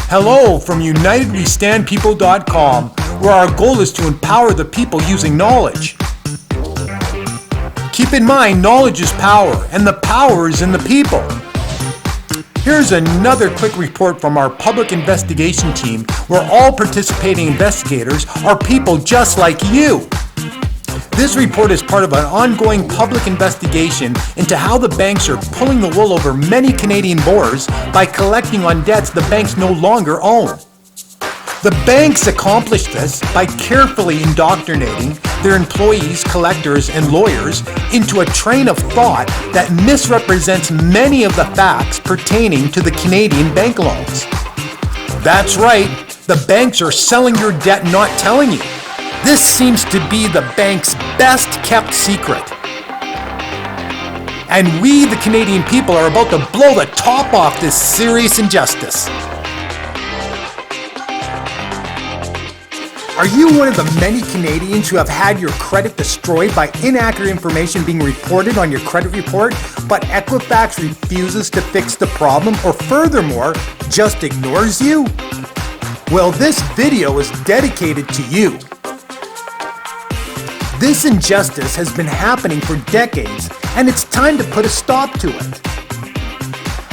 Hello from UnitedWeStandPeople.com, where our goal is to empower the people using knowledge. Keep in mind, knowledge is power, and the power is in the people. Here's another quick report from our public investigation team, where all participating investigators are people just like you. This report is part of an ongoing public investigation into how the banks are pulling the wool over many Canadian borrowers by collecting on debts the banks no longer own. The banks accomplish this by carefully indoctrinating their employees, collectors, and lawyers into a train of thought that misrepresents many of the facts pertaining to the Canadian bank loans. That's right, the banks are selling your debt and not telling you. This seems to be the bank's best kept secret. And we, the Canadian people, are about to blow the top off this serious injustice. Are you one of the many Canadians who have had your credit destroyed by inaccurate information being reported on your credit report, but Equifax refuses to fix the problem, or furthermore, just ignores you? Well, this video is dedicated to you. This injustice has been happening for decades, and it's time to put a stop to it.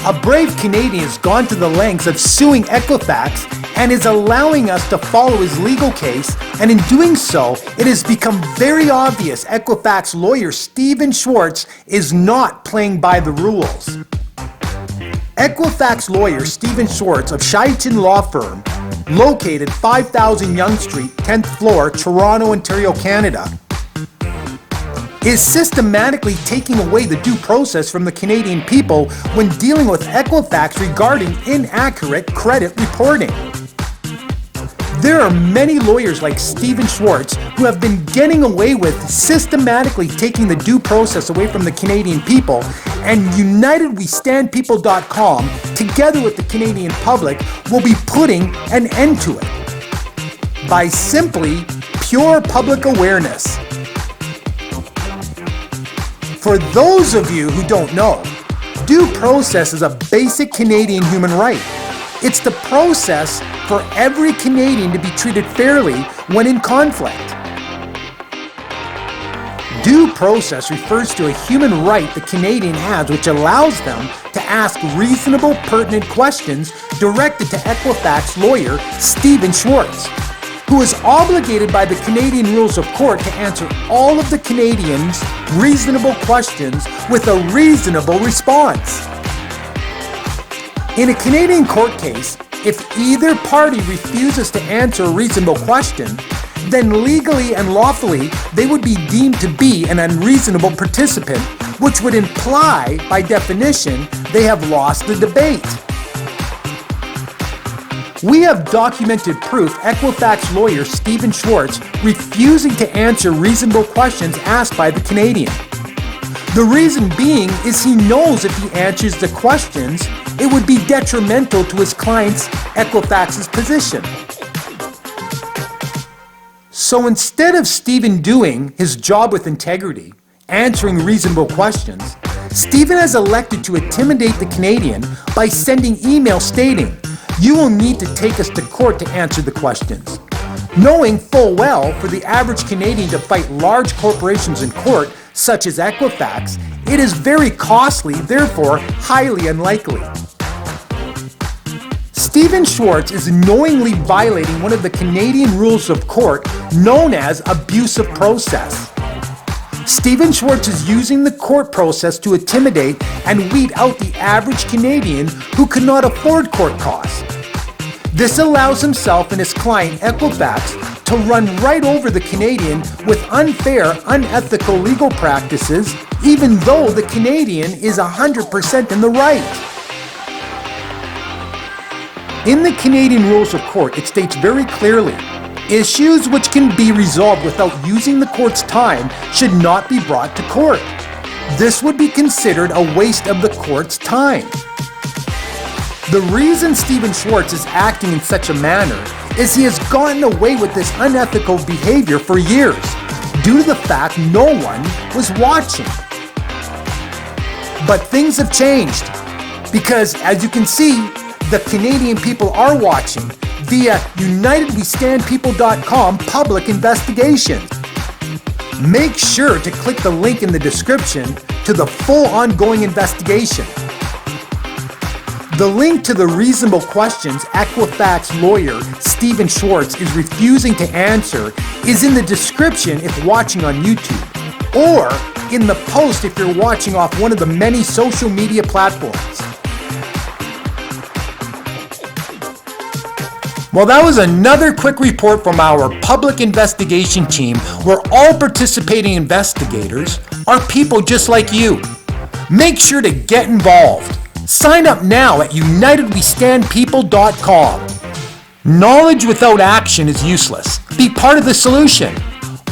A brave Canadian has gone to the lengths of suing Equifax and is allowing us to follow his legal case, and in doing so, it has become very obvious Equifax lawyer Shwartz is not playing by the rules. Equifax lawyer Shwartz of Shwartz Law Firm, located 5000 Yonge Street, 10th floor, Toronto, Ontario, Canada, is systematically taking away the due process from the Canadian people when dealing with Equifax regarding inaccurate credit reporting. There are many lawyers like Shwartz who have been getting away with systematically taking the due process away from the Canadian people, and UnitedWeStandPeople.com, together with the Canadian public, will be putting an end to it by simply pure public awareness. For those of you who don't know, due process is a basic Canadian human right. It's the process for every Canadian to be treated fairly when in conflict. Due process refers to a human right the Canadian has, which allows them to ask reasonable, pertinent questions directed to Equifax lawyer Shwartz, who is obligated by the Canadian rules of court to answer all of the Canadians' reasonable questions with a reasonable response. In a Canadian court case, if either party refuses to answer a reasonable question, then legally and lawfully they would be deemed to be an unreasonable participant, which would imply, by definition, they have lost the debate. We have documented proof Equifax lawyer Shwartz refusing to answer reasonable questions asked by the Canadian. The reason being is he knows if he answers the questions, it would be detrimental to his client's Equifax's position. So instead of Stephen doing his job with integrity, answering reasonable questions, Stephen has elected to intimidate the Canadian by sending emails stating, "You will need to take us to court to answer the questions," knowing full well for the average Canadian to fight large corporations in court, such as Equifax, it is very costly, therefore highly unlikely. Shwartz is knowingly violating one of the Canadian rules of court known as abuse of process. Shwartz is using the court process to intimidate and weed out the average Canadian who cannot afford court costs. This allows himself and his client Equifax to run right over the Canadian with unfair, unethical legal practices, even though the Canadian is 100% in the right. In the Canadian rules of court, it states very clearly, issues which can be resolved without using the court's time should not be brought to court. This would be considered a waste of the court's time. The reason Shwartz is acting in such a manner is he has gotten away with this unethical behavior for years, due to the fact no one was watching. But things have changed, because as you can see, the Canadian people are watching via UnitedWeStandPeople.com public investigation. Make sure to click the link in the description to the full ongoing investigation. The link to the reasonable questions Equifax lawyer Stephen Shwartz is refusing to answer is in the description if watching on YouTube, or in the post if you're watching off one of the many social media platforms. Well, that was another quick report from our public investigation team, where all participating investigators are people just like you. Make sure to get involved. Sign up now at UnitedWeStandPeople.com. Knowledge without action is useless. Be part of the solution.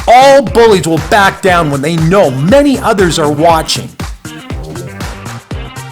All bullies will back down when they know many others are watching.